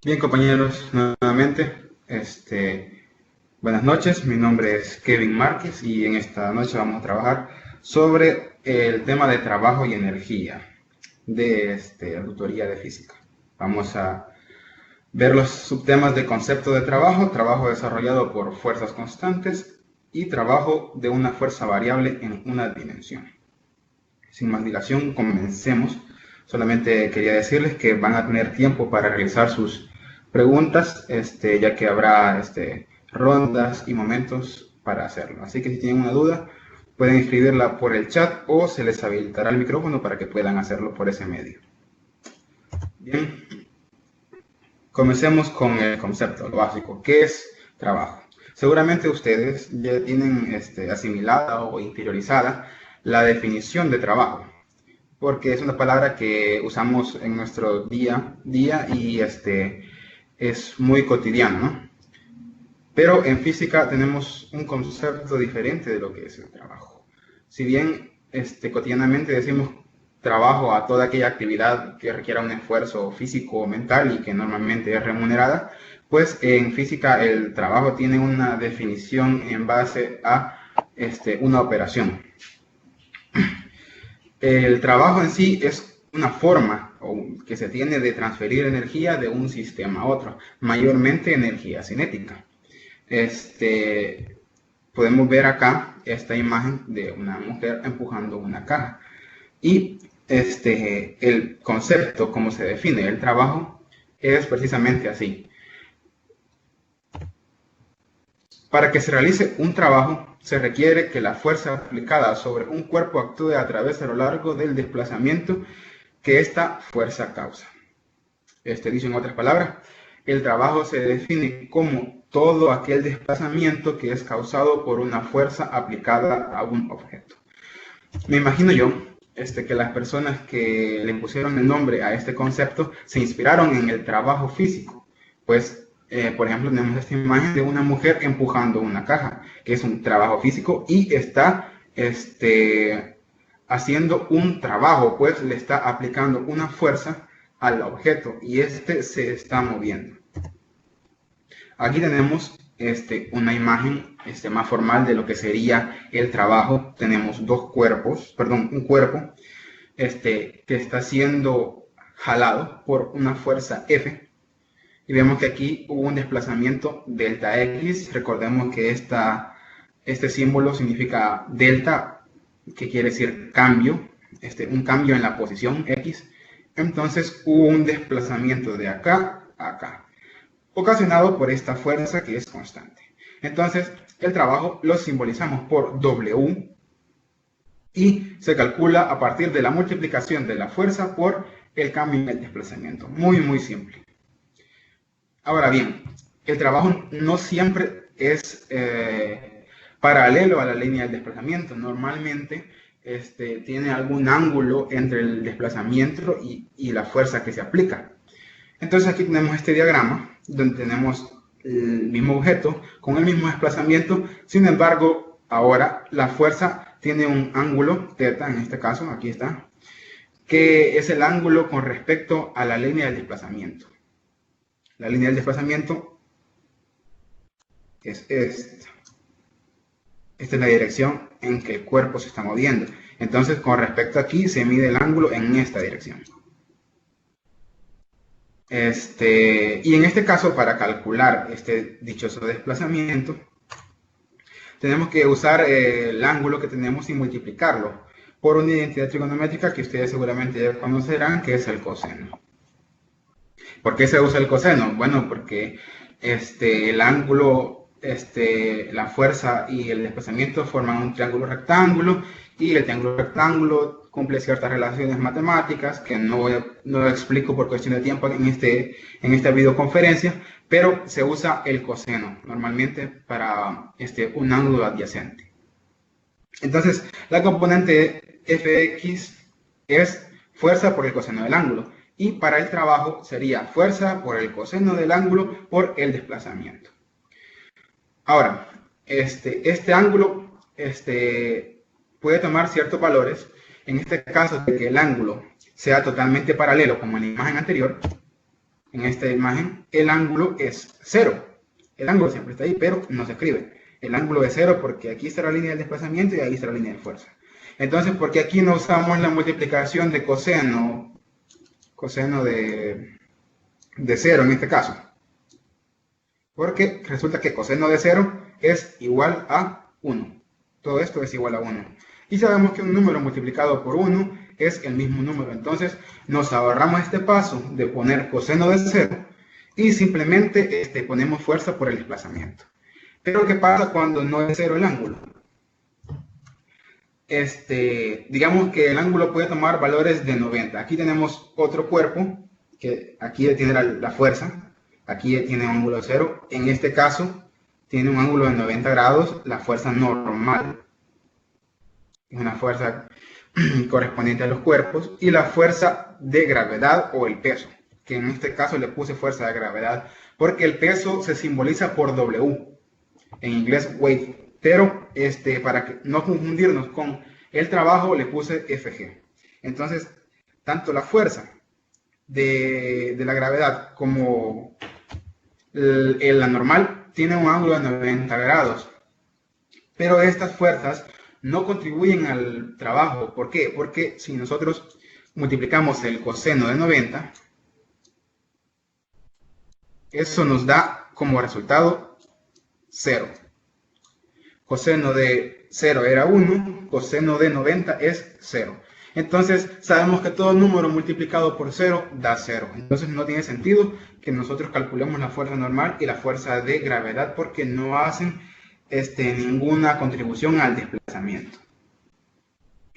Bien, compañeros, nuevamente, buenas noches. Mi nombre es Kevin Márquez y en esta noche vamos a trabajar sobre el tema de trabajo y energía de la tutoría de física. Vamos a ver los subtemas de concepto de trabajo, trabajo desarrollado por fuerzas constantes y trabajo de una fuerza variable en una dimensión. Sin más dilación, comencemos. Solamente quería decirles que van a tener tiempo para realizar sus preguntas, ya que habrá rondas y momentos para hacerlo. Así que si tienen una duda, pueden escribirla por el chat o se les habilitará el micrófono para que puedan hacerlo por ese medio. Bien, comencemos con el concepto, lo básico. ¿Qué es trabajo? Seguramente ustedes ya tienen asimilada o interiorizada la definición de trabajo, porque es una palabra que usamos en nuestro día a día y es muy cotidiano, ¿no? Pero en física tenemos un concepto diferente de lo que es el trabajo. Si bien cotidianamente decimos trabajo a toda aquella actividad que requiera un esfuerzo físico o mental y que normalmente es remunerada, pues en física el trabajo tiene una definición en base a una operación. El trabajo en sí es una forma que se tiene de transferir energía de un sistema a otro, mayormente energía cinética. Podemos ver acá esta imagen de una mujer empujando una caja. Y el concepto, como se define el trabajo, es precisamente así. Para que se realice un trabajo, se requiere que la fuerza aplicada sobre un cuerpo actúe a través a lo largo del desplazamiento que esta fuerza causa. Dicho en otras palabras, el trabajo se define como todo aquel desplazamiento que es causado por una fuerza aplicada a un objeto. Me imagino yo que las personas que le pusieron el nombre a este concepto se inspiraron en el trabajo físico, pues por ejemplo, tenemos esta imagen de una mujer empujando una caja, que es un trabajo físico y está haciendo un trabajo, pues le está aplicando una fuerza al objeto y se está moviendo. Aquí tenemos una imagen más formal de lo que sería el trabajo. Tenemos un cuerpo que está siendo jalado por una fuerza F. Y vemos que aquí hubo un desplazamiento delta X. Recordemos que este símbolo significa delta, que quiere decir cambio, un cambio en la posición X. Entonces hubo un desplazamiento de acá a acá, ocasionado por esta fuerza que es constante. Entonces el trabajo lo simbolizamos por W y se calcula a partir de la multiplicación de la fuerza por el cambio en el desplazamiento. Muy, muy simple. Ahora bien, el trabajo no siempre es paralelo a la línea del desplazamiento. Normalmente tiene algún ángulo entre el desplazamiento y la fuerza que se aplica. Entonces aquí tenemos este diagrama donde tenemos el mismo objeto con el mismo desplazamiento. Sin embargo, ahora la fuerza tiene un ángulo, θ en este caso, aquí está, que es el ángulo con respecto a la línea del desplazamiento. La línea del desplazamiento es esta. Esta es la dirección en que el cuerpo se está moviendo. Entonces, con respecto aquí, se mide el ángulo en esta dirección. Y en este caso, para calcular este dichoso desplazamiento, tenemos que usar el ángulo que tenemos y multiplicarlo por una identidad trigonométrica que ustedes seguramente ya conocerán, que es el coseno. ¿Por qué se usa el coseno? Bueno, porque el ángulo, la fuerza y el desplazamiento forman un triángulo rectángulo y el triángulo rectángulo cumple ciertas relaciones matemáticas que no explico por cuestión de tiempo en esta videoconferencia, pero se usa el coseno normalmente para un ángulo adyacente. Entonces, la componente fx es fuerza por el coseno del ángulo. Y para el trabajo sería fuerza por el coseno del ángulo por el desplazamiento. Ahora, este ángulo puede tomar ciertos valores. En este caso, de que el ángulo sea totalmente paralelo, como en la imagen anterior, en esta imagen, el ángulo es 0. El ángulo siempre está ahí, pero no se escribe. El ángulo es 0 porque aquí está la línea del desplazamiento y ahí está la línea de fuerza. Entonces, ¿por qué aquí no usamos la multiplicación de coseno de 0 en este caso? Porque resulta que coseno de 0 es igual a 1. Todo esto es igual a 1. Y sabemos que un número multiplicado por 1 es el mismo número. Entonces nos ahorramos este paso de poner coseno de 0 y simplemente ponemos fuerza por el desplazamiento. Pero ¿qué pasa cuando no es 0 el ángulo? Digamos que el ángulo puede tomar valores de 90. Aquí tenemos otro cuerpo, que aquí tiene la fuerza, aquí tiene un ángulo 0. En este caso, tiene un ángulo de 90 grados, la fuerza normal. Es una fuerza correspondiente a los cuerpos. Y la fuerza de gravedad o el peso, que en este caso le puse fuerza de gravedad, porque el peso se simboliza por W. En inglés, weight. Pero para que no confundirnos con el trabajo, le puse FG. Entonces, tanto la fuerza de la gravedad como la normal tiene un ángulo de 90 grados. Pero estas fuerzas no contribuyen al trabajo. ¿Por qué? Porque si nosotros multiplicamos el coseno de 90, eso nos da como resultado 0. Coseno de 0 era 1, coseno de 90 es 0. Entonces sabemos que todo número multiplicado por 0 da 0. Entonces no tiene sentido que nosotros calculemos la fuerza normal y la fuerza de gravedad porque no hacen ninguna contribución al desplazamiento.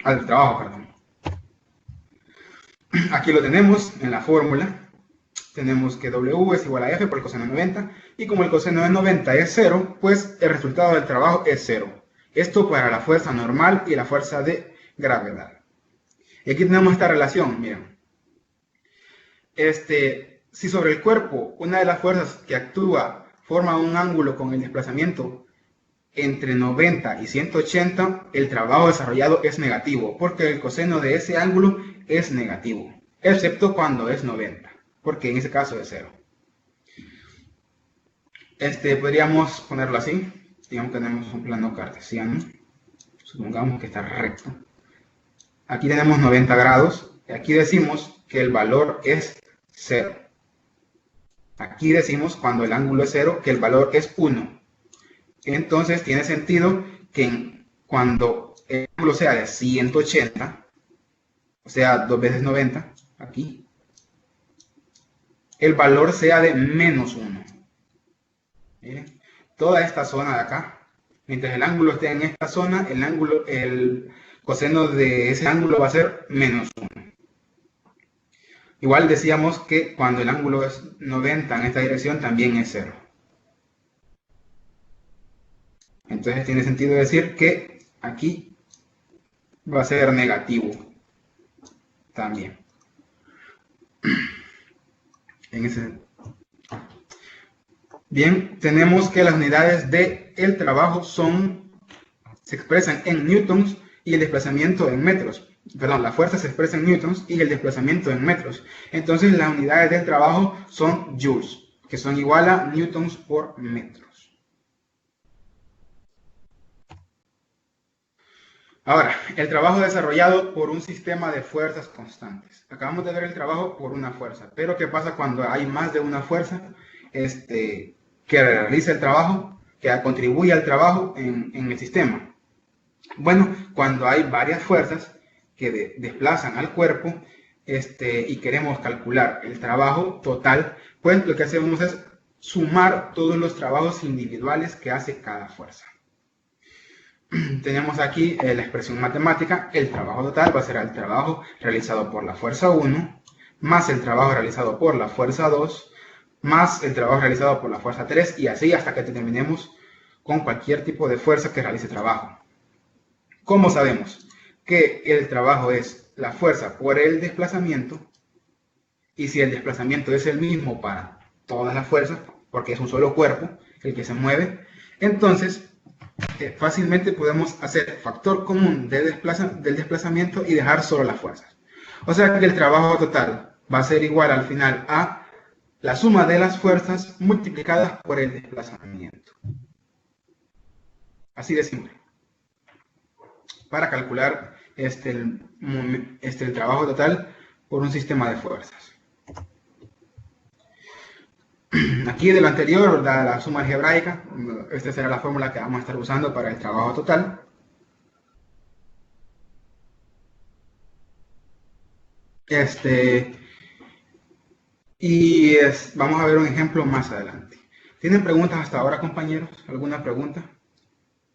Al trabajo, perdón. Aquí lo tenemos en la fórmula. Tenemos que W es igual a F por el coseno de 90. Y como el coseno de 90 es 0, pues el resultado del trabajo es 0. Esto para la fuerza normal y la fuerza de gravedad. Y aquí tenemos esta relación, miren. Si sobre el cuerpo una de las fuerzas que actúa forma un ángulo con el desplazamiento entre 90 y 180, el trabajo desarrollado es negativo, porque el coseno de ese ángulo es negativo, excepto cuando es 90, porque en ese caso es 0. Podríamos ponerlo así. Digamos que tenemos un plano cartesiano. Supongamos que está recto. Aquí tenemos 90 grados. Y aquí decimos que el valor es 0. Aquí decimos, cuando el ángulo es 0, que el valor es 1. Entonces tiene sentido que cuando el ángulo sea de 180, o sea, 2 veces 90, aquí, el valor sea de menos 1. Miren, toda esta zona de acá, mientras el ángulo esté en esta zona, el coseno de ese ángulo va a ser menos 1. Igual decíamos que cuando el ángulo es 90 en esta dirección, también es 0. Entonces tiene sentido decir que aquí va a ser negativo también. Bien, tenemos que las unidades del trabajo se expresan en newtons y el desplazamiento en metros. Perdón, la fuerza se expresa en newtons y el desplazamiento en metros. Entonces las unidades del trabajo son joules, que son igual a newtons por metros. Ahora, el trabajo desarrollado por un sistema de fuerzas constantes. Acabamos de ver el trabajo por una fuerza, pero ¿qué pasa cuando hay más de una fuerza que realiza el trabajo, que contribuye al trabajo en el sistema? Bueno, cuando hay varias fuerzas que desplazan al cuerpo y queremos calcular el trabajo total, pues lo que hacemos es sumar todos los trabajos individuales que hace cada fuerza. Tenemos aquí la expresión matemática. El trabajo total va a ser el trabajo realizado por la fuerza 1, más el trabajo realizado por la fuerza 2, más el trabajo realizado por la fuerza 3, y así hasta que terminemos con cualquier tipo de fuerza que realice trabajo. ¿Cómo sabemos que el trabajo es la fuerza por el desplazamiento? Y si el desplazamiento es el mismo para todas las fuerzas, porque es un solo cuerpo el que se mueve, entonces fácilmente podemos hacer factor común del desplazamiento y dejar solo las fuerzas. O sea que el trabajo total va a ser igual al final a la suma de las fuerzas multiplicadas por el desplazamiento. Así de simple. Para calcular el trabajo total por un sistema de fuerzas. Aquí de lo anterior, la suma algebraica, esta será la fórmula que vamos a estar usando para el trabajo total. Vamos a ver un ejemplo más adelante. ¿Tienen preguntas hasta ahora, compañeros? ¿Alguna pregunta?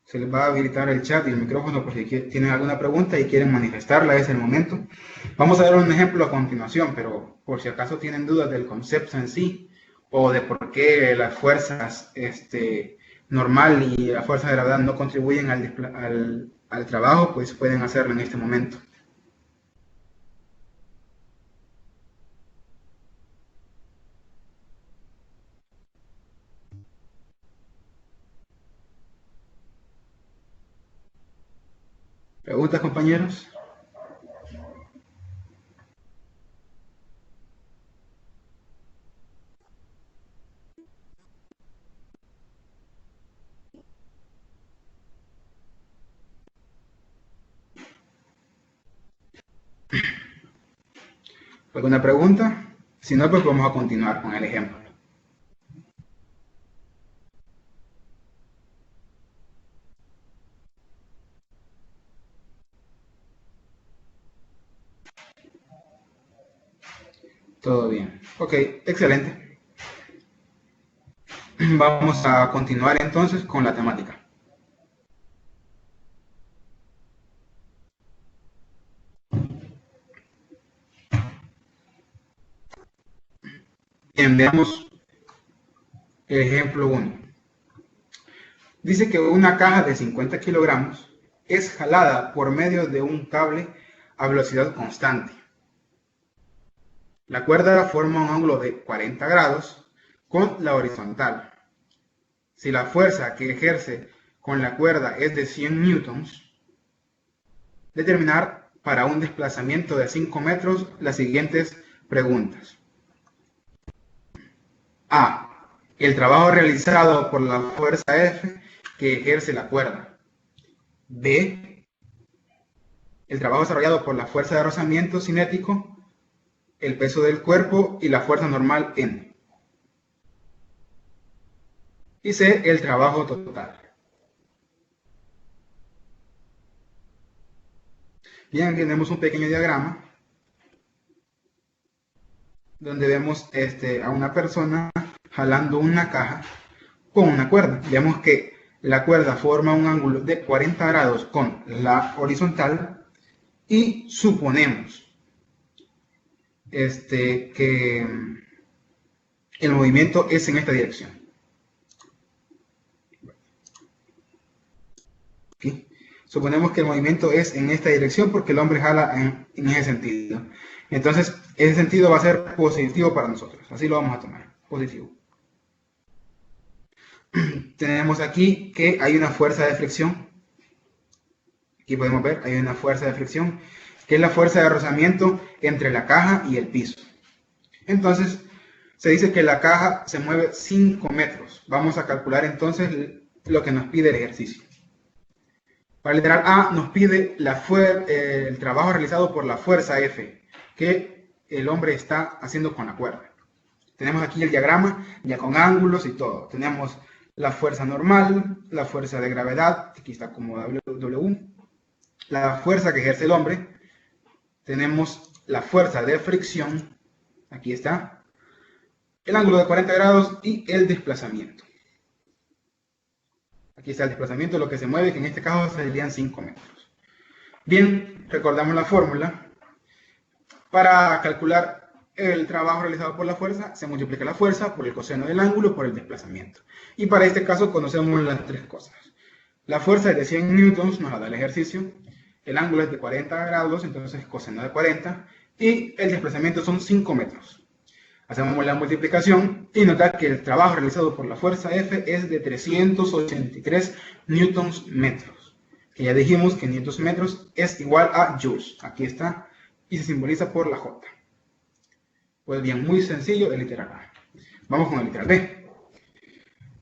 Se les va a habilitar el chat y el micrófono por si tienen alguna pregunta y quieren manifestarla, es el momento. Vamos a ver un ejemplo a continuación, pero por si acaso tienen dudas del concepto en sí, o de por qué las fuerzas normal y la fuerza de gravedad no contribuyen al trabajo, pues pueden hacerlo en este momento. ¿Preguntas, compañeros? ¿Alguna pregunta? Si no, pues vamos a continuar con el ejemplo. Todo bien. Ok, excelente. Vamos a continuar entonces con la temática. Bien, veamos el ejemplo 1. Dice que una caja de 50 kilogramos es jalada por medio de un cable a velocidad constante. La cuerda forma un ángulo de 40 grados con la horizontal. Si la fuerza que ejerce con la cuerda es de 100 newtons, determinar para un desplazamiento de 5 metros las siguientes preguntas. A. El trabajo realizado por la fuerza F que ejerce la cuerda. B. El trabajo desarrollado por la fuerza de rozamiento cinético, el peso del cuerpo y la fuerza normal N. Y C. El trabajo total. Bien, tenemos un pequeño diagrama donde vemos a una persona jalando una caja con una cuerda. Vemos que la cuerda forma un ángulo de 40 grados con la horizontal y suponemos que el movimiento es en esta dirección. ¿Sí? Suponemos que el movimiento es en esta dirección porque el hombre jala en ese sentido. Entonces, ese sentido va a ser positivo para nosotros. Así lo vamos a tomar, positivo. Tenemos aquí que hay una fuerza de fricción. Aquí podemos ver, hay una fuerza de fricción, que es la fuerza de rozamiento entre la caja y el piso. Entonces, se dice que la caja se mueve 5 metros. Vamos a calcular entonces lo que nos pide el ejercicio. Para el literal A nos pide el trabajo realizado por la fuerza F, que el hombre está haciendo con la cuerda. Tenemos aquí el diagrama, ya con ángulos y todo. Tenemos la fuerza normal, la fuerza de gravedad, aquí está como W, la fuerza que ejerce el hombre. Tenemos la fuerza de fricción, aquí está, el ángulo de 40 grados y el desplazamiento. Aquí está el desplazamiento, lo que se mueve, que en este caso serían 5 metros. Bien, recordamos la fórmula. Para calcular el trabajo realizado por la fuerza, se multiplica la fuerza por el coseno del ángulo por el desplazamiento. Y para este caso conocemos las tres cosas. La fuerza es de 100 newtons, nos la da el ejercicio. El ángulo es de 40 grados, entonces coseno de 40. Y el desplazamiento son 5 metros. Hacemos la multiplicación y notar que el trabajo realizado por la fuerza F es de 383 newtons metros. Que ya dijimos que newtons metros es igual a joules. Aquí está y se simboliza por la J. Pues bien, muy sencillo el literal A. Vamos con el literal B.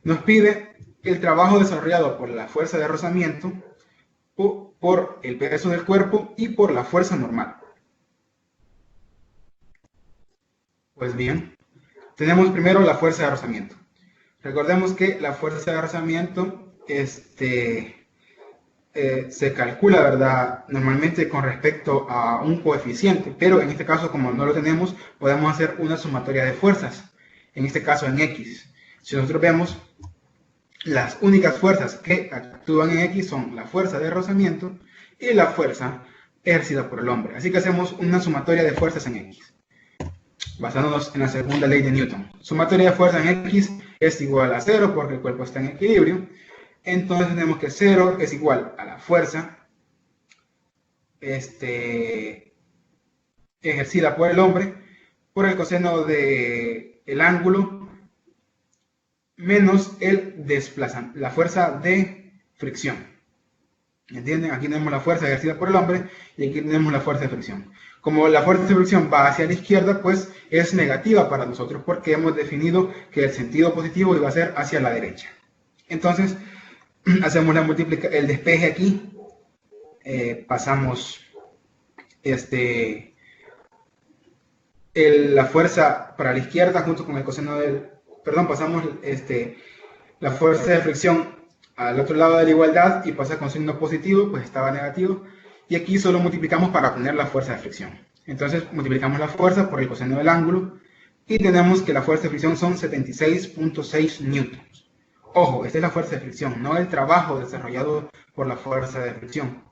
Nos pide el trabajo desarrollado por la fuerza de rozamiento, por el peso del cuerpo y por la fuerza normal. Pues bien, tenemos primero la fuerza de rozamiento. Recordemos que la fuerza de rozamiento se calcula, ¿verdad? Normalmente con respecto a un coeficiente, pero en este caso, como no lo tenemos, podemos hacer una sumatoria de fuerzas, en este caso en X. Si nosotros vemos, las únicas fuerzas que actúan en X son la fuerza de rozamiento y la fuerza ejercida por el hombre. Así que hacemos una sumatoria de fuerzas en X, basándonos en la segunda ley de Newton. Sumatoria de fuerza en X es igual a 0 porque el cuerpo está en equilibrio. Entonces tenemos que 0 es igual a la fuerza ejercida por el hombre por el coseno del ángulo menos el desplazamiento, la fuerza de fricción. ¿Entienden? Aquí tenemos la fuerza ejercida por el hombre y aquí tenemos la fuerza de fricción. Como la fuerza de fricción va hacia la izquierda, pues es negativa para nosotros porque hemos definido que el sentido positivo iba a ser hacia la derecha. Entonces, hacemos el despeje aquí, pasamos la fuerza para la izquierda junto con el coseno del, pasamos la fuerza de fricción al otro lado de la igualdad y pasa con signo positivo, pues estaba negativo, y aquí solo multiplicamos para obtener la fuerza de fricción. Entonces multiplicamos la fuerza por el coseno del ángulo y tenemos que la fuerza de fricción son 76.6 newtons. Ojo, esta es la fuerza de fricción, no el trabajo desarrollado por la fuerza de fricción.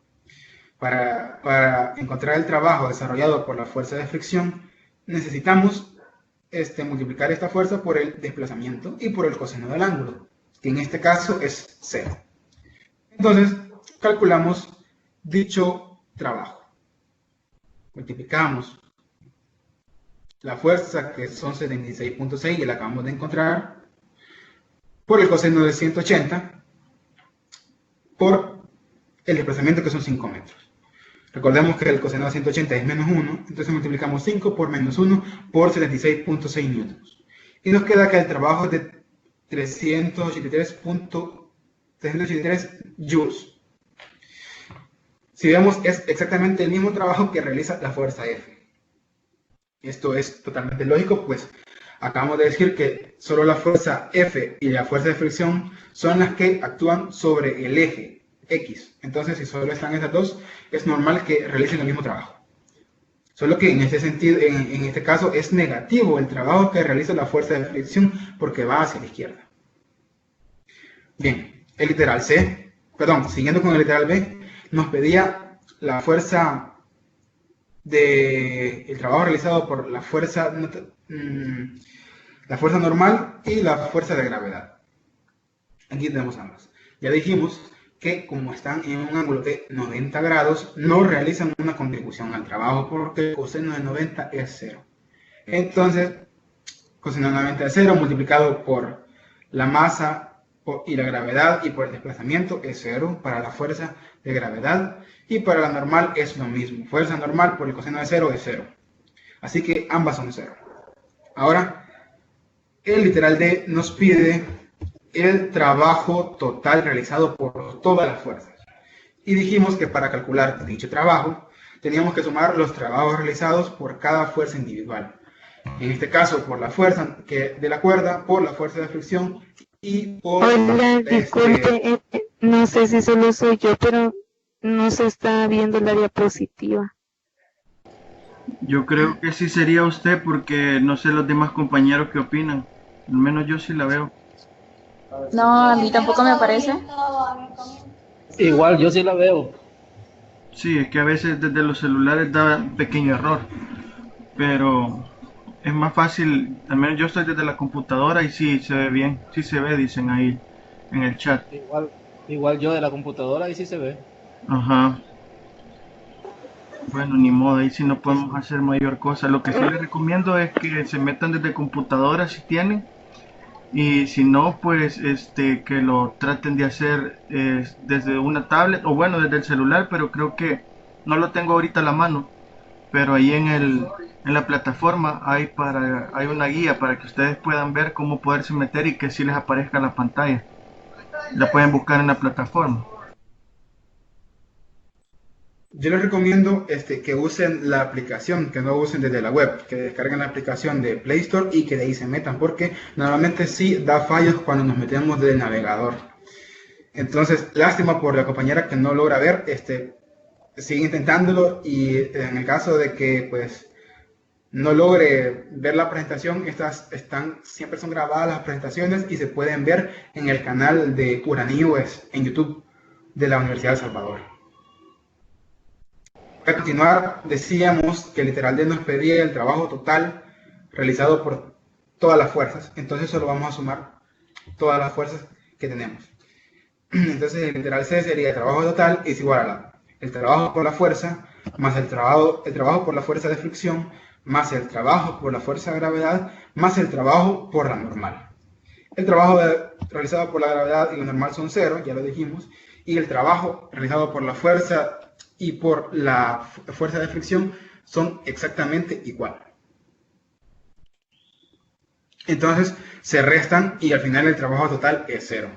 Para encontrar el trabajo desarrollado por la fuerza de fricción, necesitamos multiplicar esta fuerza por el desplazamiento y por el coseno del ángulo, que en este caso es 0. Entonces, calculamos dicho trabajo. Multiplicamos la fuerza, que son 76.6, y la acabamos de encontrar, por el coseno de 180, por el desplazamiento, que son 5 metros. Recordemos que el coseno de 180 es menos 1, entonces multiplicamos 5 por menos 1 por 76.6 newtons. Y nos queda que el trabajo es de 383 joules. Si vemos, es exactamente el mismo trabajo que realiza la fuerza F. Esto es totalmente lógico, pues acabamos de decir que solo la fuerza F y la fuerza de fricción son las que actúan sobre el eje X. Entonces, si solo están esas dos, es normal que realicen el mismo trabajo. Solo que en este sentido, en este caso, es negativo el trabajo que realiza la fuerza de fricción porque va hacia la izquierda. Bien, el literal C, siguiendo con el literal B, nos pedía la fuerza el trabajo realizado por la fuerza normal y la fuerza de gravedad. Aquí tenemos ambas. Ya dijimos que como están en un ángulo de 90 grados, no realizan una contribución al trabajo porque el coseno de 90 es 0. Entonces, coseno de 90 es 0 multiplicado por la masa y la gravedad y por el desplazamiento es 0 para la fuerza de gravedad, y para la normal es lo mismo. Fuerza normal por el coseno de 0 es 0. Así que ambas son 0. Ahora, el literal D nos pide el trabajo total realizado por todas las fuerzas. Y dijimos que para calcular dicho trabajo, teníamos que sumar los trabajos realizados por cada fuerza individual. En este caso, por la fuerza de la cuerda, por la fuerza de fricción y por... Hola, disculpe, no sé si solo soy yo, pero no se está viendo la diapositiva. Yo creo que sí sería usted, porque no sé los demás compañeros qué opinan. Al menos yo sí la veo. No, a mí tampoco me aparece. Igual, yo sí la veo. Sí, es que a veces desde los celulares da un pequeño error, pero es más fácil. Al menos yo estoy desde la computadora y sí se ve bien, sí se ve, dicen ahí en el chat. Igual yo de la computadora y sí se ve. Ajá. Bueno, ni modo, ahí sí no podemos hacer mayor cosa. Lo que sí les recomiendo es que se metan desde computadora si tienen, y si no, pues que lo traten de hacer desde una tablet o bueno, desde el celular, pero creo que no lo tengo ahorita a la mano, pero ahí en En la plataforma hay una guía para que ustedes puedan ver cómo poderse meter y que sí les aparezca la pantalla. La pueden buscar en la plataforma. Yo les recomiendo que usen la aplicación, que no usen desde la web, que descarguen la aplicación de Play Store y que de ahí se metan, porque normalmente sí da fallos cuando nos metemos del navegador. Entonces, lástima por la compañera que no logra ver, sigue intentándolo, y en el caso de que pues no logre ver la presentación, siempre son grabadas las presentaciones y se pueden ver en el canal de Uraníes en YouTube de la Universidad de El Salvador. Para continuar, decíamos que el literal D nos pedía el trabajo total realizado por todas las fuerzas. Entonces solo vamos a sumar todas las fuerzas que tenemos. Entonces el literal C sería el trabajo total es igual a el trabajo por la fuerza más el trabajo por la fuerza de fricción más el trabajo por la fuerza de gravedad más el trabajo por la normal. El trabajo realizado por la gravedad y la normal son 0, ya lo dijimos, y el trabajo realizado por la fuerza y por la fuerza de fricción son exactamente igual. Entonces se restan y al final el trabajo total es 0.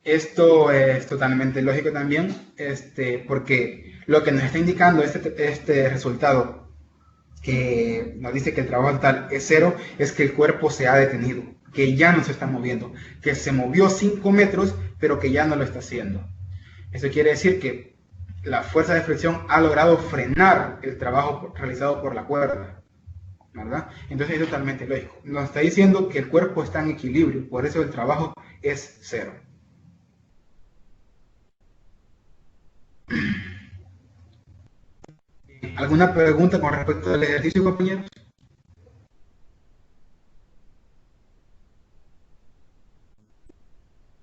Esto es totalmente lógico también, porque lo que nos está indicando este resultado, que nos dice que el trabajo total es 0, es que el cuerpo se ha detenido, que ya no se está moviendo, que se movió 5 metros, pero que ya no lo está haciendo. Eso quiere decir que la fuerza de fricción ha logrado frenar el trabajo realizado por la cuerda, ¿verdad? Entonces es totalmente lógico. Nos está diciendo que el cuerpo está en equilibrio, por eso el trabajo es 0. ¿Alguna pregunta con respecto al ejercicio, compañeros?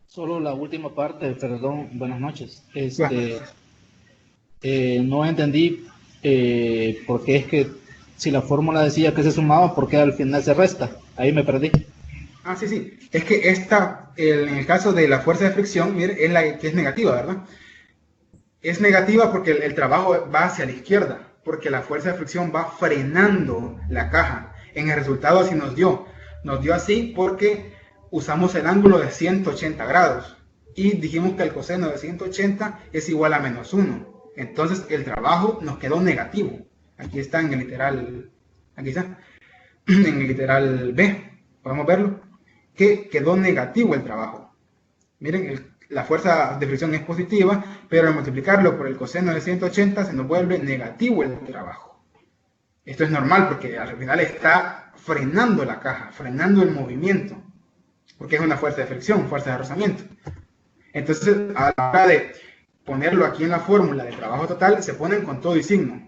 Solo la última parte, perdón, buenas noches. Bueno. No entendí por qué es que si la fórmula decía que se sumaba, ¿por qué al final se resta? Ahí me perdí. Ah, sí. Es que en el caso de la fuerza de fricción, mire, es la que es negativa, ¿verdad? Es negativa porque el trabajo va hacia la izquierda, porque la fuerza de fricción va frenando la caja. En el resultado así nos dio así porque usamos el ángulo de 180 grados y dijimos que el coseno de 180 es igual a menos 1. Entonces el trabajo nos quedó negativo. Aquí está en el literal, aquí está, en el literal B, podemos verlo, que quedó negativo el trabajo. Miren, la fuerza de fricción es positiva, pero al multiplicarlo por el coseno de 180 se nos vuelve negativo el trabajo. Esto es normal porque al final está frenando la caja, frenando el movimiento, porque es una fuerza de fricción, fuerza de rozamiento. Entonces, a la hora de ponerlo aquí en la fórmula de trabajo total, se ponen con todo y signo.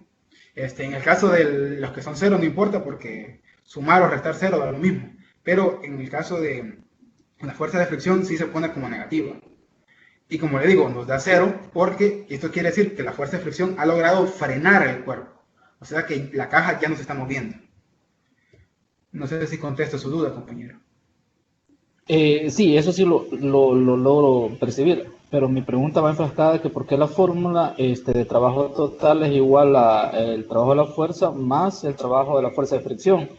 En el caso de los que son 0 no importa porque sumar o restar 0 da lo mismo, pero en el caso de la fuerza de fricción sí se pone como negativa. Y como le digo, nos da 0 porque esto quiere decir que la fuerza de fricción ha logrado frenar el cuerpo. O sea que la caja ya no se está moviendo. No sé si contesto su duda, compañero. Sí, eso sí lo logro percibir, pero mi pregunta va enfrascada de que por qué la fórmula de trabajo total es igual a el trabajo de la fuerza más el trabajo de la fuerza de fricción.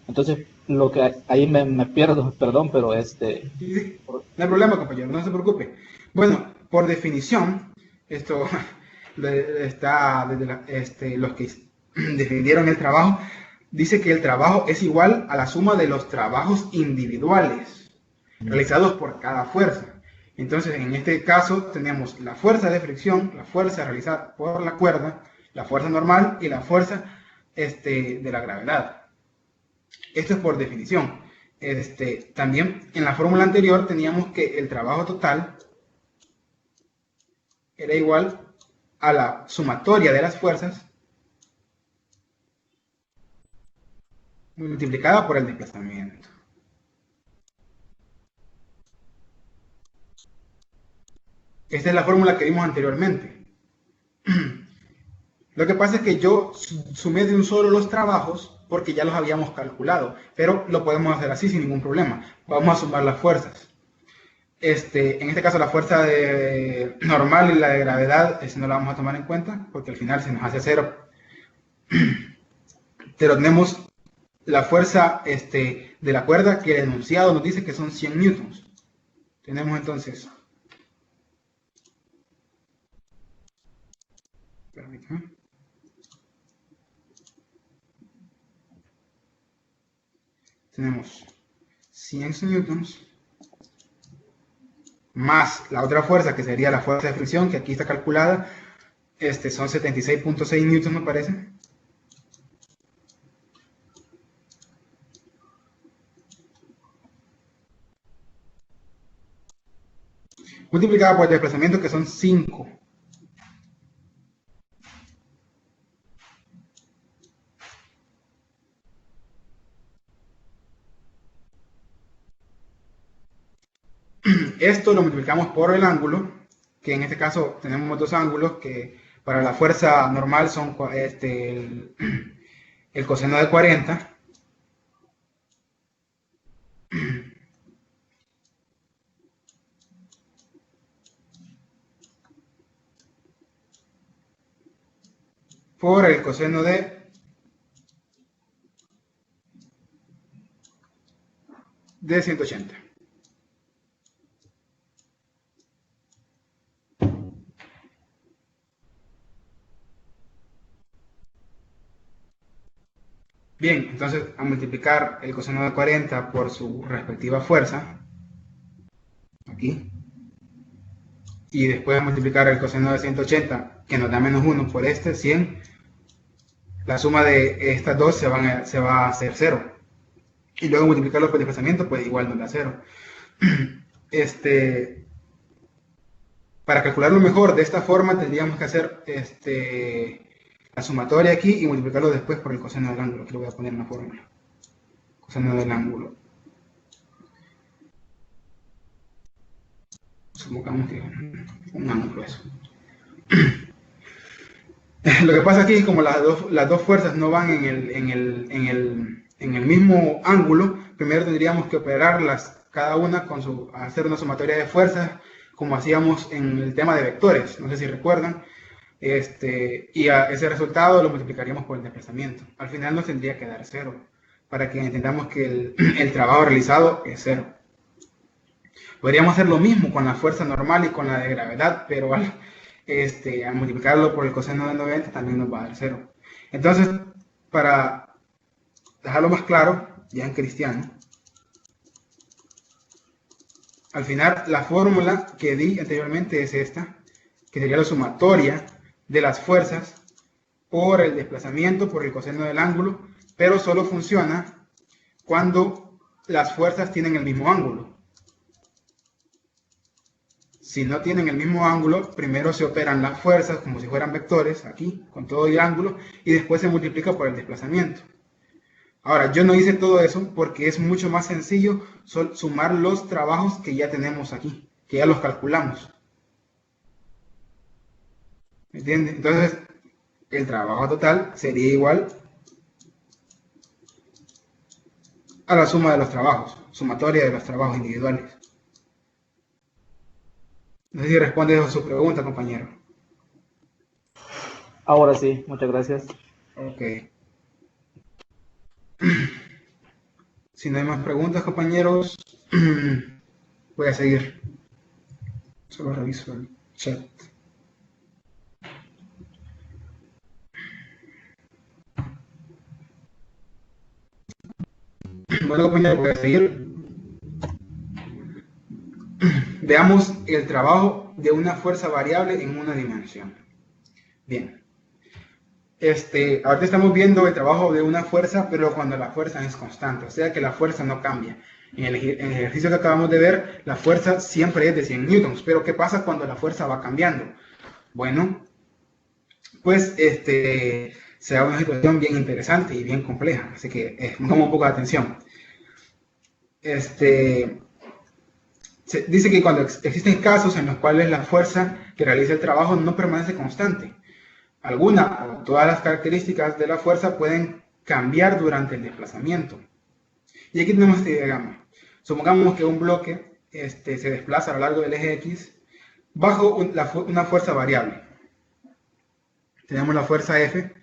Entonces, lo que ahí me pierdo, perdón, pero Sí. No hay problema, compañero, no se preocupe. Bueno, por definición, esto está desde los que definieron el trabajo, dice que el trabajo es igual a la suma de los trabajos individuales realizados por cada fuerza. Entonces, en este caso, tenemos la fuerza de fricción, la fuerza realizada por la cuerda, la fuerza normal y la fuerza de la gravedad. Esto es por definición. También en la fórmula anterior teníamos que el trabajo total era igual a la sumatoria de las fuerzas multiplicada por el desplazamiento. Esta es la fórmula que vimos anteriormente. Lo que pasa es que yo sumé de un solo los trabajos porque ya los habíamos calculado, pero lo podemos hacer así sin ningún problema. Vamos a sumar las fuerzas. En este caso la fuerza normal y la de gravedad no la vamos a tomar en cuenta porque al final se nos hace 0. Pero tenemos la fuerza de la cuerda que el enunciado nos dice que son 100 newtons. Tenemos entonces, permítame, tenemos 100 newtons más la otra fuerza que sería la fuerza de fricción, que aquí está calculada, son 76.6 newtons me parece. Multiplicada por el desplazamiento, que son 5. Esto lo multiplicamos por el ángulo, que en este caso tenemos dos ángulos que para la fuerza normal son el coseno de 40 por el coseno de 180. Bien, entonces a multiplicar el coseno de 40 por su respectiva fuerza, aquí, y después multiplicar el coseno de 180, que nos da menos 1, por 100, la suma de estas dos se va a hacer 0. Y luego multiplicarlo por el desplazamiento, pues igual nos da 0. Para calcularlo mejor, de esta forma tendríamos que hacer la sumatoria aquí y multiplicarlo después por el coseno del ángulo. Aquí lo voy a poner en la fórmula. Coseno del ángulo. Supongamos que un ángulo eso. Lo que pasa aquí es como las dos fuerzas no van en el mismo ángulo, primero tendríamos que operarlas cada una hacer una sumatoria de fuerzas, como hacíamos en el tema de vectores, no sé si recuerdan, y a ese resultado lo multiplicaríamos por el desplazamiento. Al final nos tendría que dar 0, para que entendamos que el trabajo realizado es 0. Podríamos hacer lo mismo con la fuerza normal y con la de gravedad, pero al multiplicarlo por el coseno de 90 también nos va a dar 0. Entonces, para dejarlo más claro, ya en cristiano, al final la fórmula que di anteriormente es esta, que sería la sumatoria de las fuerzas por el desplazamiento, por el coseno del ángulo, pero solo funciona cuando las fuerzas tienen el mismo ángulo. Si no tienen el mismo ángulo, primero se operan las fuerzas como si fueran vectores, aquí, con todo el ángulo, y después se multiplica por el desplazamiento. Ahora, yo no hice todo eso porque es mucho más sencillo sumar los trabajos que ya tenemos aquí, que ya los calculamos. ¿Me entiendes? Entonces, el trabajo total sería igual a la suma de los trabajos, sumatoria de los trabajos individuales. No sé si responde a su pregunta, compañero. Ahora sí, muchas gracias. Ok. Si no hay más preguntas, compañeros, voy a seguir. Solo reviso el chat. Bueno, compañeros, voy a seguir. Veamos el trabajo de una fuerza variable en una dimensión. Bien. Ahorita estamos viendo el trabajo de una fuerza, pero cuando la fuerza es constante, o sea que la fuerza no cambia. En el ejercicio que acabamos de ver, la fuerza siempre es de 100 newtons, pero ¿qué pasa cuando la fuerza va cambiando? Bueno, pues se da una situación bien interesante y bien compleja, así que pongamos un poco de atención. Se dice que cuando existen casos en los cuales la fuerza que realiza el trabajo no permanece constante, alguna o todas las características de la fuerza pueden cambiar durante el desplazamiento. Y aquí tenemos este diagrama. Supongamos que un bloque se desplaza a lo largo del eje X bajo una fuerza variable. Tenemos la fuerza F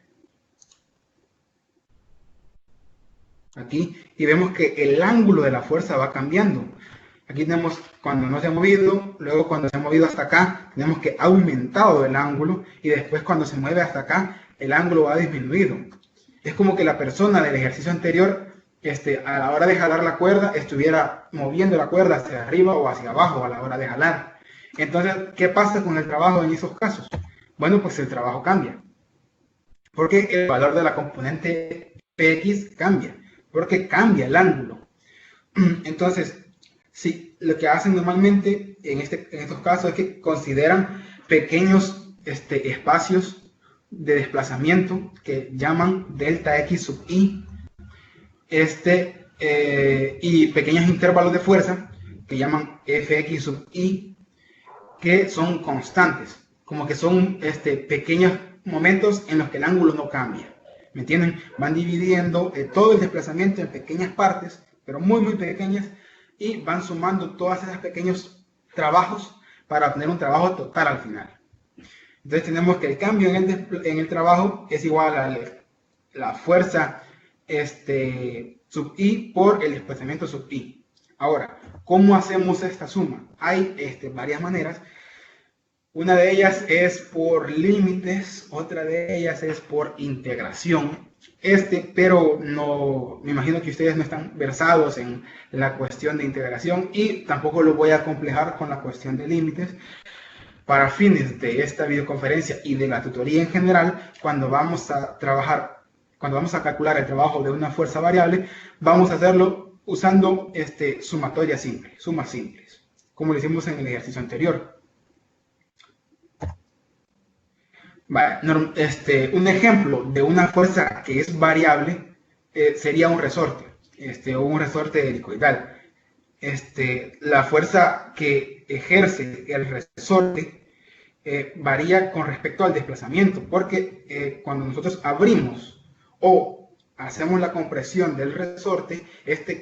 aquí, y vemos que el ángulo de la fuerza va cambiando. Aquí tenemos cuando no se ha movido, luego cuando se ha movido hasta acá, tenemos que ha aumentado el ángulo, y después cuando se mueve hasta acá, el ángulo ha disminuido. Es como que la persona del ejercicio anterior, a la hora de jalar la cuerda, estuviera moviendo la cuerda hacia arriba o hacia abajo a la hora de jalar. Entonces, ¿qué pasa con el trabajo en esos casos? Bueno, pues el trabajo cambia, porque el valor de la componente Px cambia, porque cambia el ángulo. Entonces, sí, lo que hacen normalmente en estos casos es que consideran pequeños espacios de desplazamiento que llaman delta x sub i, y pequeños intervalos de fuerza que llaman fx sub i, que son constantes, como que son pequeños momentos en los que el ángulo no cambia. ¿Me entienden? Van dividiendo todo el desplazamiento en pequeñas partes, pero muy, muy pequeñas, y van sumando todos esos pequeños trabajos para obtener un trabajo total al final. Entonces tenemos que el cambio en el trabajo es igual a la fuerza sub i por el desplazamiento sub i. Ahora, ¿cómo hacemos esta suma? Hay varias maneras. Una de ellas es por límites, otra de ellas es por integración. Pero no, me imagino que ustedes no están versados en la cuestión de integración y tampoco lo voy a complejar con la cuestión de límites. Para fines de esta videoconferencia y de la tutoría en general, cuando vamos a calcular el trabajo de una fuerza variable, vamos a hacerlo usando sumatoria simple, sumas simples, como lo hicimos en el ejercicio anterior. Un ejemplo de una fuerza que es variable sería un resorte, o un resorte helicoidal. La fuerza que ejerce el resorte varía con respecto al desplazamiento, porque cuando nosotros abrimos o hacemos la compresión del resorte,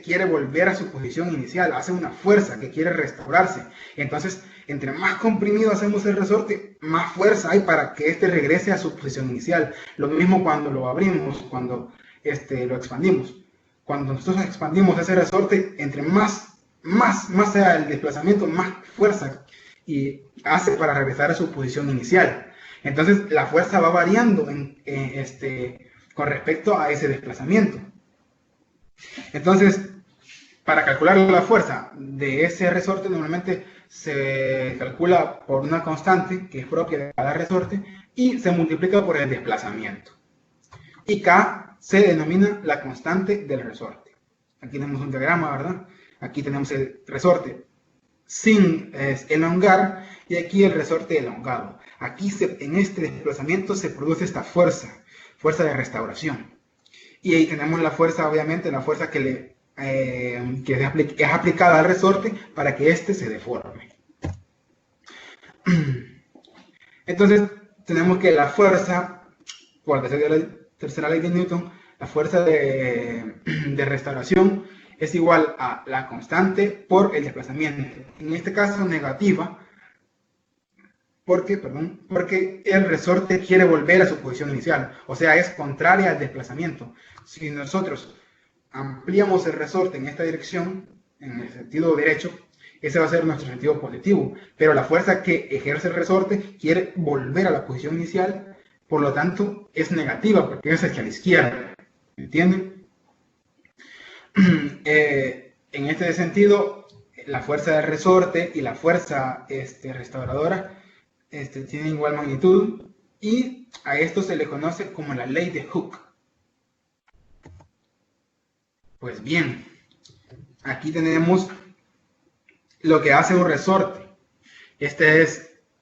quiere volver a su posición inicial, hace una fuerza que quiere restaurarse. Entonces, entre más comprimido hacemos el resorte, más fuerza hay para que regrese a su posición inicial. Lo mismo cuando lo abrimos, cuando lo expandimos. Cuando nosotros expandimos ese resorte, entre más sea el desplazamiento, más fuerza y hace para regresar a su posición inicial. Entonces, la fuerza va variando con respecto a ese desplazamiento. Entonces, para calcular la fuerza de ese resorte, normalmente se calcula por una constante que es propia de cada resorte y se multiplica por el desplazamiento. Y K se denomina la constante del resorte. Aquí tenemos un diagrama, ¿verdad? Aquí tenemos el resorte sin elongar y aquí el resorte elongado. Aquí en este desplazamiento se produce esta fuerza de restauración. Y ahí tenemos la fuerza, obviamente, la fuerza que es aplicada al resorte para que se deforme. Entonces, tenemos que la fuerza, por la tercera ley de Newton, la fuerza de restauración es igual a la constante por el desplazamiento. En este caso, negativa, porque el resorte quiere volver a su posición inicial, o sea, es contraria al desplazamiento. Si nosotros ampliamos el resorte en esta dirección, en el sentido derecho, ese va a ser nuestro sentido positivo, pero la fuerza que ejerce el resorte quiere volver a la posición inicial, por lo tanto es negativa, porque es hacia la izquierda, ¿entienden? En este sentido, la fuerza del resorte y la fuerza restauradora tienen igual magnitud, y a esto se le conoce como la ley de Hooke. Pues bien, aquí tenemos lo que hace un resorte.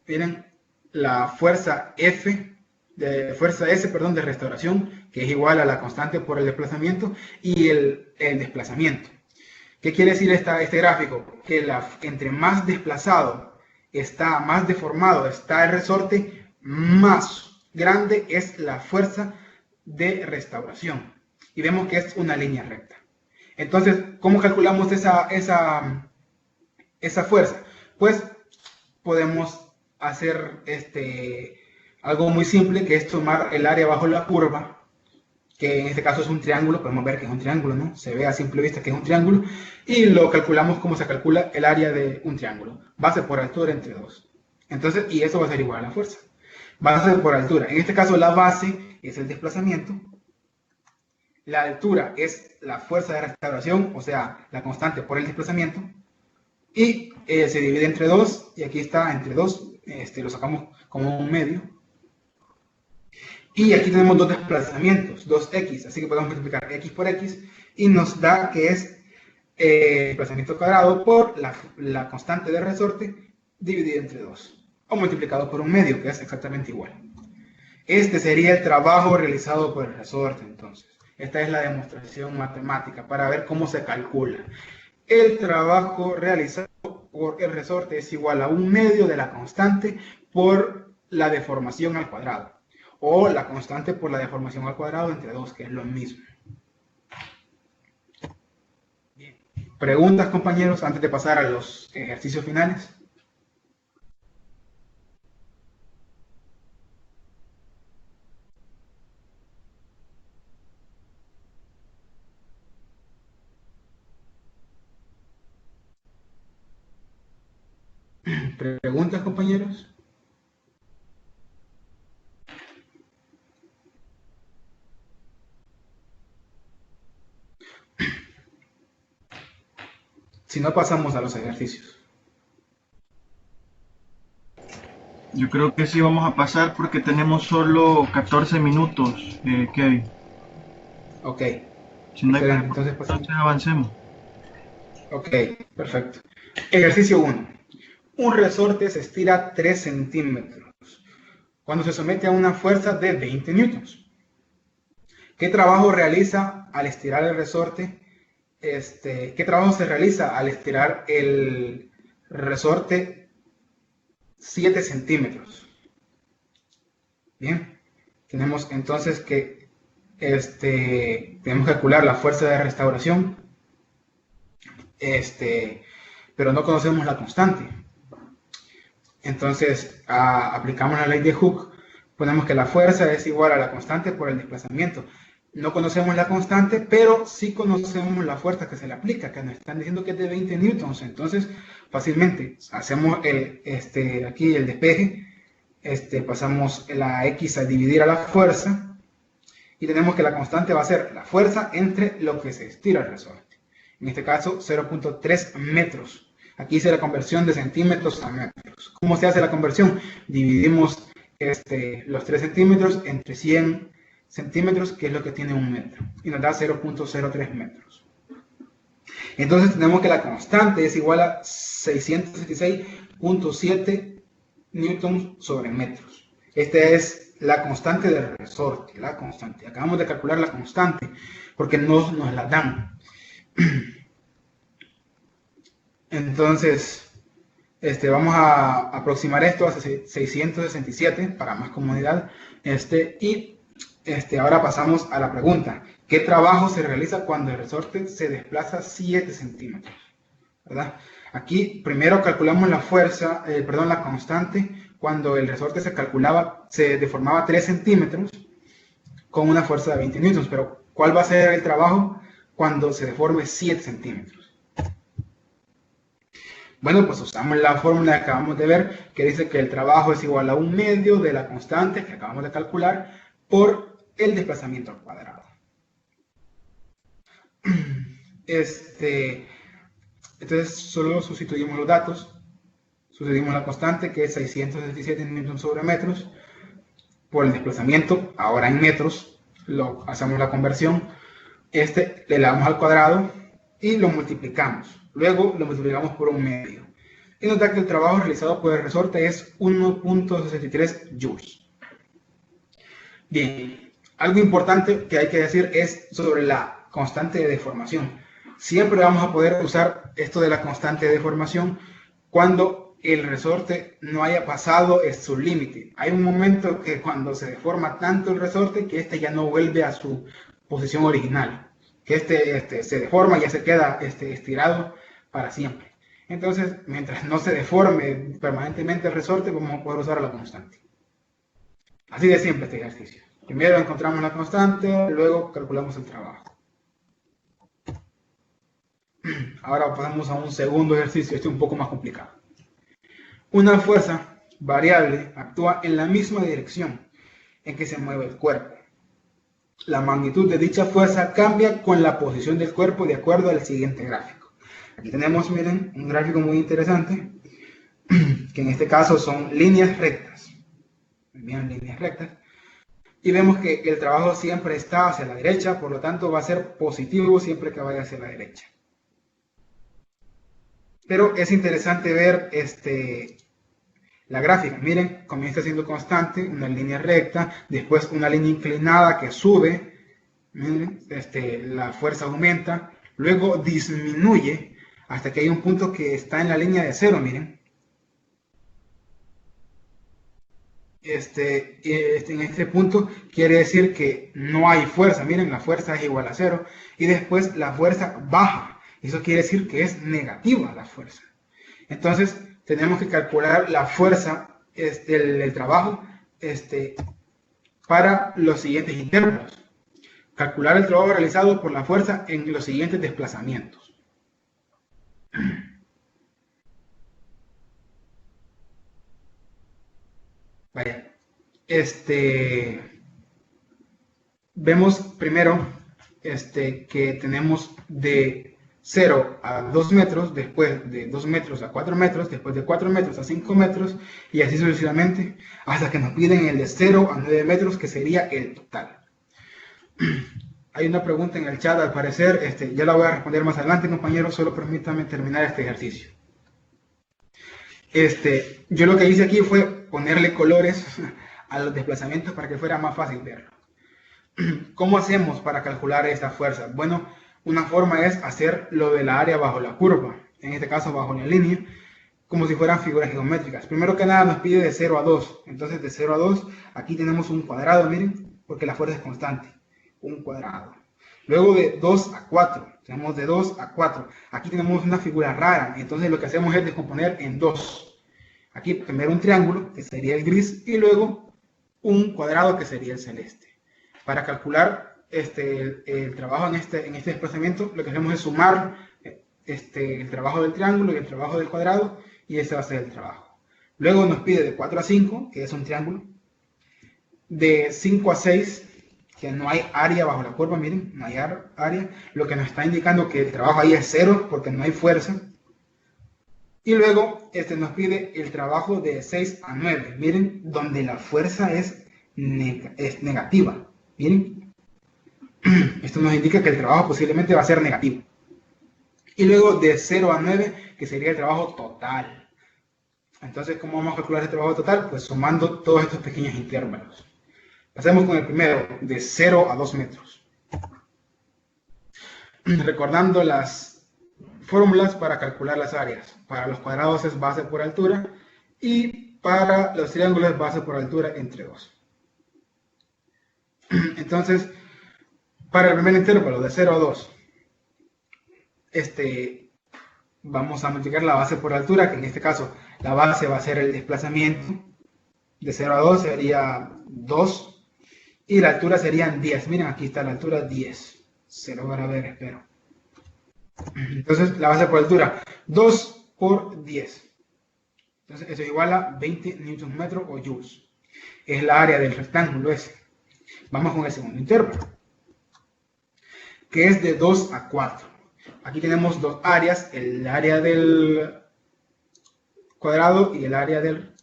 Miren, la fuerza S de restauración, que es igual a la constante por el desplazamiento, y el desplazamiento. ¿Qué quiere decir este gráfico? Que entre más desplazado más deformado está el resorte, más grande es la fuerza de restauración. Y vemos que es una línea recta. Entonces, ¿cómo calculamos esa fuerza? Pues podemos hacer algo muy simple, que es tomar el área bajo la curva, que en este caso es un triángulo, podemos ver que es un triángulo, ¿no? Se ve a simple vista que es un triángulo, y lo calculamos como se calcula el área de un triángulo. Base por altura entre 2. Entonces, y eso va a ser igual a la fuerza. Base por altura. En este caso, la base es el desplazamiento. La altura es la fuerza de restauración, o sea, la constante por el desplazamiento. Y se divide entre 2, y aquí está entre 2, lo sacamos como un medio. Y aquí tenemos dos desplazamientos, 2x, así que podemos multiplicar x por x, y nos da que es desplazamiento cuadrado por la constante de resorte dividida entre 2, o multiplicado por un medio, que es exactamente igual. Este sería el trabajo realizado por el resorte, entonces. Esta es la demostración matemática para ver cómo se calcula. El trabajo realizado por el resorte es igual a un medio de la constante por la deformación al cuadrado, o la constante por la deformación al cuadrado entre 2, que es lo mismo. Bien. ¿Preguntas, compañeros, antes de pasar a los ejercicios finales? ¿Preguntas, compañeros? Si no, pasamos a los ejercicios. Yo creo que sí vamos a pasar porque tenemos solo 14 minutos, Kevin. Ok. Si no hay Excelente. problema, Entonces avancemos. Ok, perfecto. Ejercicio 1. Un resorte se estira 3 centímetros cuando se somete a una fuerza de 20 newtons. ¿Qué trabajo realiza al estirar el resorte? ¿Qué trabajo se realiza al estirar el resorte 7 centímetros? Bien, tenemos entonces que tenemos que calcular la fuerza de restauración, pero no conocemos la constante. Entonces aplicamos la ley de Hooke, ponemos que la fuerza es igual a la constante por el desplazamiento. No conocemos la constante, pero sí conocemos la fuerza que se le aplica, que nos están diciendo que es de 20 newtons. Entonces, fácilmente hacemos aquí el despeje, pasamos la X a dividir a la fuerza, y tenemos que la constante va a ser la fuerza entre lo que se estira el resorte. En este caso, 0.3 metros. Aquí hice la conversión de centímetros a metros. ¿Cómo se hace la conversión? Dividimos los 3 centímetros entre 100 centímetros, que es lo que tiene un metro, y nos da 0.03 metros. Entonces tenemos que la constante es igual a 676.7 newtons sobre metros. Esta es la constante del resorte, la constante. Acabamos de calcular la constante porque no nos la dan. Entonces, vamos a aproximar esto a 667 para más comodidad. Y ahora pasamos a la pregunta. ¿Qué trabajo se realiza cuando el resorte se desplaza 7 centímetros? ¿Verdad? Aquí primero calculamos la fuerza, la constante, cuando el resorte se deformaba 3 centímetros con una fuerza de 20 newtons. Pero, ¿cuál va a ser el trabajo cuando se deforme 7 centímetros? Bueno, pues usamos la fórmula que acabamos de ver, que dice que el trabajo es igual a un medio de la constante que acabamos de calcular por el desplazamiento al cuadrado. Entonces, solo sustituimos los datos. Sustituimos la constante, que es 667 newtons sobre metros, por el desplazamiento, ahora en metros. Hacemos la conversión. Le damos al cuadrado y lo multiplicamos. Luego lo multiplicamos por un medio. Y nos da que el trabajo realizado por el resorte es 1.63 joules. Bien, algo importante que hay que decir es sobre la constante de deformación. Siempre vamos a poder usar esto de la constante de deformación cuando el resorte no haya pasado su límite. Hay un momento que cuando se deforma tanto el resorte que ya no vuelve a su posición original. Que se deforma y ya se queda estirado para siempre. Entonces, mientras no se deforme permanentemente el resorte, vamos a poder usar la constante. Así de simple este ejercicio. Primero encontramos la constante, luego calculamos el trabajo. Ahora pasamos a un segundo ejercicio, este es un poco más complicado. Una fuerza variable actúa en la misma dirección en que se mueve el cuerpo. La magnitud de dicha fuerza cambia con la posición del cuerpo de acuerdo al siguiente gráfico. Aquí tenemos, miren, un gráfico muy interesante, que en este caso son líneas rectas. Bien, líneas rectas. Y vemos que el trabajo siempre está hacia la derecha, por lo tanto va a ser positivo siempre que vaya hacia la derecha. Pero es interesante ver la gráfica. Miren, comienza siendo constante, una línea recta, después una línea inclinada que sube, miren, la fuerza aumenta, luego disminuye hasta que hay un punto que está en la línea de cero, miren. En este punto quiere decir que no hay fuerza, miren, la fuerza es igual a cero, y después la fuerza baja, eso quiere decir que es negativa la fuerza. Entonces tenemos que calcular la fuerza, el trabajo, para los siguientes intervalos. Calcular el trabajo realizado por la fuerza en los siguientes desplazamientos. Vaya, vemos primero que tenemos de 0 a 2 metros, después de 2 metros a 4 metros, después de 4 metros a 5 metros, y así sucesivamente, hasta que nos piden el de 0 a 9 metros, que sería el total. Hay una pregunta en el chat, al parecer, ya la voy a responder más adelante, compañeros, solo permítanme terminar este ejercicio. Yo lo que hice aquí fue ponerle colores a los desplazamientos para que fuera más fácil verlo. ¿Cómo hacemos para calcular esta fuerza? Bueno, una forma es hacer lo de la área bajo la curva, en este caso bajo la línea, como si fueran figuras geométricas. Primero que nada nos pide de 0 a 2, entonces de 0 a 2, aquí tenemos un cuadrado, miren, porque la fuerza es constante, un cuadrado. Luego de 2 a 4, tenemos de 2 a 4, aquí tenemos una figura rara, entonces lo que hacemos es descomponer en dos. Aquí primero un triángulo, que sería el gris, y luego un cuadrado, que sería el celeste. Para calcular el trabajo en este desplazamiento, lo que hacemos es sumar el trabajo del triángulo y el trabajo del cuadrado, y ese va a ser el trabajo. Luego nos pide de 4 a 5, que es un triángulo, de 5 a 6, que no hay área bajo la curva, miren, no hay área, lo que nos está indicando que el trabajo ahí es 0, porque no hay fuerza. Y luego nos pide el trabajo de 6 a 9, miren, donde la fuerza es negativa. Miren, esto nos indica que el trabajo posiblemente va a ser negativo. Y luego de 0 a 9, que sería el trabajo total. Entonces, ¿cómo vamos a calcular el trabajo total? Pues sumando todos estos pequeños intervalos. Pasemos con el primero, de 0 a 2 metros. Recordando las fórmulas para calcular las áreas. Para los cuadrados es base por altura y para los triángulos es base por altura entre 2. Entonces, para el primer intervalo de 0 a 2, vamos a multiplicar la base por altura, que en este caso la base va a ser el desplazamiento. De 0 a 2 sería 2 y la altura serían 10. Miren, aquí está la altura 10. Se lo van a ver, espero. Entonces, la base por altura, 2 por 10. Entonces, eso es igual a 20 Nm o joules. Es la área del rectángulo ese. Vamos con el segundo intervalo, que es de 2 a 4. Aquí tenemos dos áreas, el área del cuadrado y el área del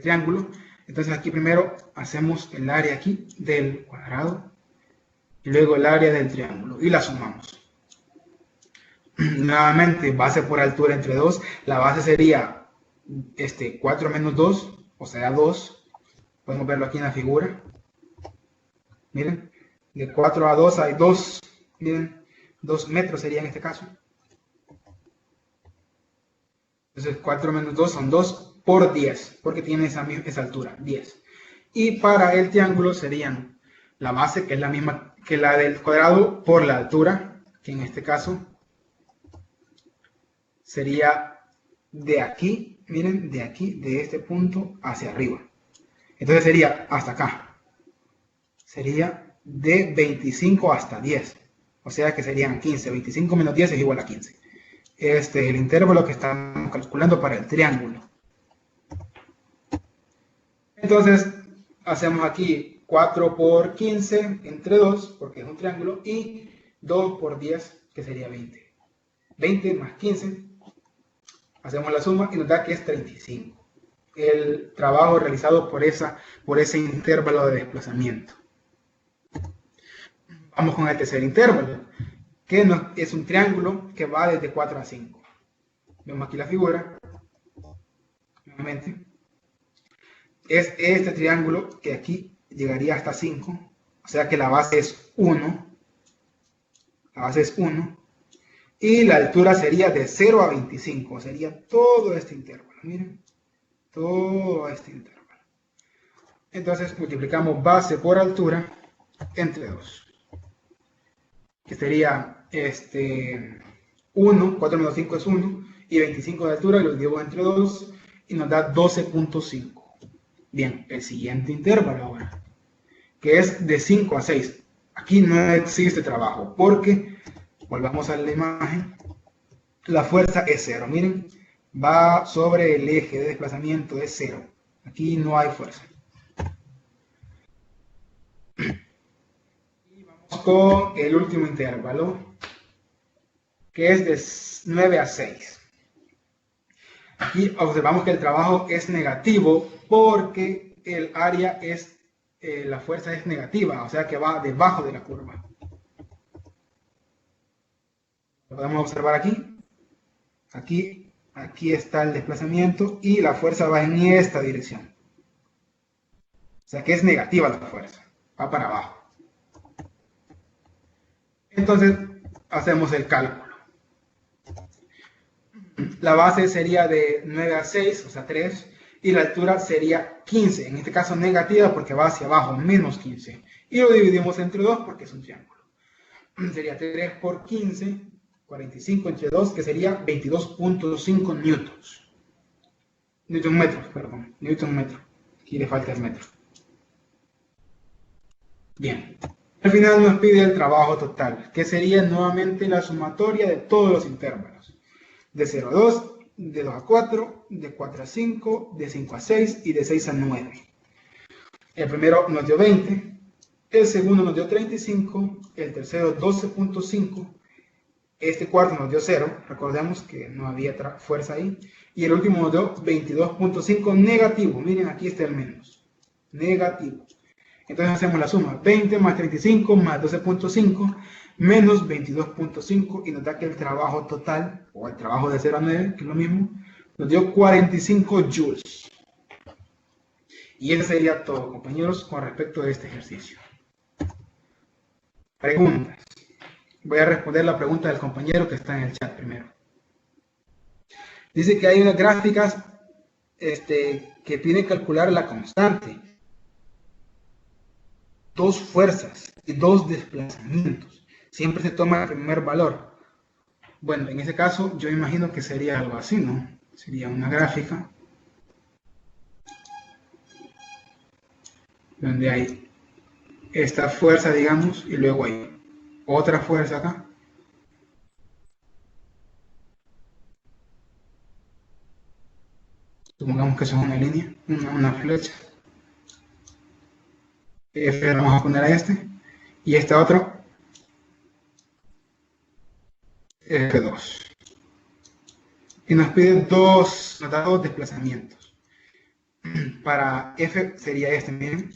triángulo. Entonces aquí primero hacemos el área aquí del cuadrado y luego el área del triángulo y la sumamos. Nuevamente, base por altura entre 2. La base sería 4 menos 2, o sea 2. Podemos verlo aquí en la figura. Miren, de 4 a 2 hay 2. Miren, 2 metros sería en este caso. Entonces 4 menos 2 son 2 por 10, porque tiene esa altura, 10. Y para el triángulo serían la base, que es la misma que la del cuadrado, por la altura, que en este caso sería de aquí, miren, de aquí, de este punto hacia arriba. Entonces sería hasta acá. sería de 25 hasta 10. O sea que serían 15. 25 menos 10 es igual a 15. Este es el intervalo que estamos calculando para el triángulo. Entonces, hacemos aquí 4 por 15 entre 2, porque es un triángulo, y 2 por 10, que sería 20. 20 más 15, hacemos la suma y nos da que es 35. El trabajo realizado por ese intervalo de desplazamiento. Vamos con el tercer intervalo, que es un triángulo que va desde 4 a 5. Vemos aquí la figura, nuevamente. Es este triángulo que aquí llegaría hasta 5, o sea que la base es 1. La base es 1. Y la altura sería de 0 a 25, sería todo este intervalo. Miren, todo este intervalo. Entonces multiplicamos base por altura entre 2. Que sería 1, 4 menos 5 es 1, y 25 de altura, y lo dividimos entre 2, y nos da 12.5. Bien, el siguiente intervalo ahora, que es de 5 a 6. Aquí no existe trabajo, porque, volvamos a la imagen, la fuerza es 0. Miren, va sobre el eje de desplazamiento, es 0. Aquí no hay fuerza. Y vamos con el último intervalo, que es de 9 a 6. Aquí observamos que el trabajo es negativo porque el área es, la fuerza es negativa, o sea que va debajo de la curva. Lo podemos observar aquí. Aquí está el desplazamiento y la fuerza va en esta dirección. O sea que es negativa la fuerza, va para abajo. Entonces hacemos el cálculo. La base sería de 9 a 6, o sea 3, y la altura sería 15, en este caso negativa porque va hacia abajo, menos 15. Y lo dividimos entre 2 porque es un triángulo. Sería 3 por 15, 45 entre 2, que sería 22.5 newtons. Newton metros, perdón, newton metro. Aquí le falta el metro. Bien. Al final nos pide el trabajo total, que sería nuevamente la sumatoria de todos los intervalos. De 0 a 2, de 2 a 4, de 4 a 5, de 5 a 6 y de 6 a 9. El primero nos dio 20, el segundo nos dio 35, el tercero 12.5, este cuarto nos dio 0, recordemos que no había fuerza ahí, y el último nos dio 22.5 negativo. Miren, aquí está el menos, negativo. Entonces hacemos la suma, 20 más 35 más 12.5 menos 22.5, y nos da que el trabajo total, o el trabajo de 0 a 9, que es lo mismo, nos dio 45 joules. Y eso sería todo, compañeros, con respecto a este ejercicio. Preguntas. Voy a responder la pregunta del compañero que está en el chat primero. Dice que hay unas gráficas que piden calcular la constante, 2 fuerzas y 2 desplazamientos. Siempre se toma el primer valor. Bueno, en ese caso yo imagino que sería algo así, ¿no? Sería una gráfica donde hay esta fuerza, digamos, y luego hay otra fuerza acá. Supongamos que eso es una línea, una flecha. F le vamos a poner a este, y esta otra F2. Y nos pide nos da dos desplazamientos. Para F sería este, miren.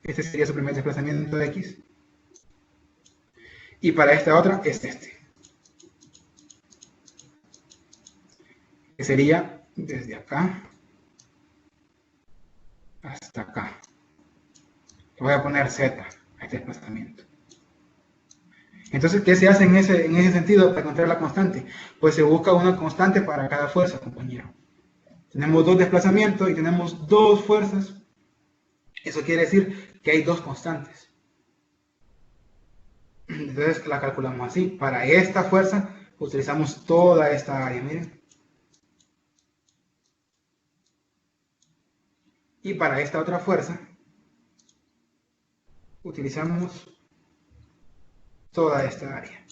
Este sería su primer desplazamiento de X. Y para esta otra es este. Que sería desde acá hasta acá. Le voy a poner Z a este desplazamiento. Entonces, ¿qué se hace en ese sentido para encontrar la constante? Pues se busca una constante para cada fuerza, compañero. Tenemos 2 desplazamientos y tenemos 2 fuerzas. Eso quiere decir que hay 2 constantes. Entonces la calculamos así. Para esta fuerza utilizamos toda esta área, miren. Y para esta otra fuerza, utilizamos toda esta área.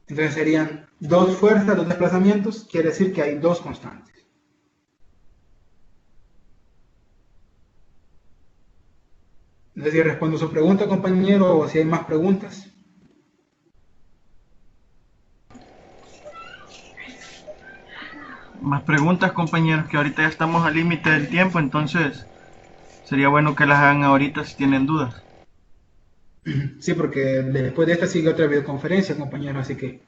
Entonces serían dos fuerzas, dos desplazamientos, quiere decir que hay dos constantes. No sé si respondo su pregunta, compañero, o si hay más preguntas. Más preguntas, compañeros, que ahorita ya estamos al límite del tiempo, entonces sería bueno que las hagan ahorita si tienen dudas. Sí, porque después de esta sigue otra videoconferencia, compañero, así que...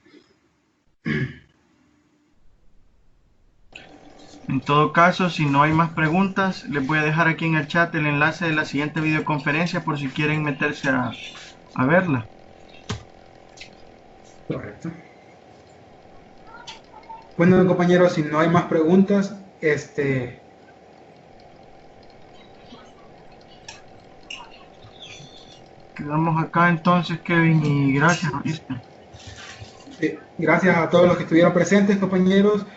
En todo caso, si no hay más preguntas, les voy a dejar aquí en el chat el enlace de la siguiente videoconferencia por si quieren meterse a verla. Correcto. Bueno, compañeros, si no hay más preguntas, Quedamos acá entonces, Kevin, y gracias. gracias a todos los que estuvieron presentes, compañeros.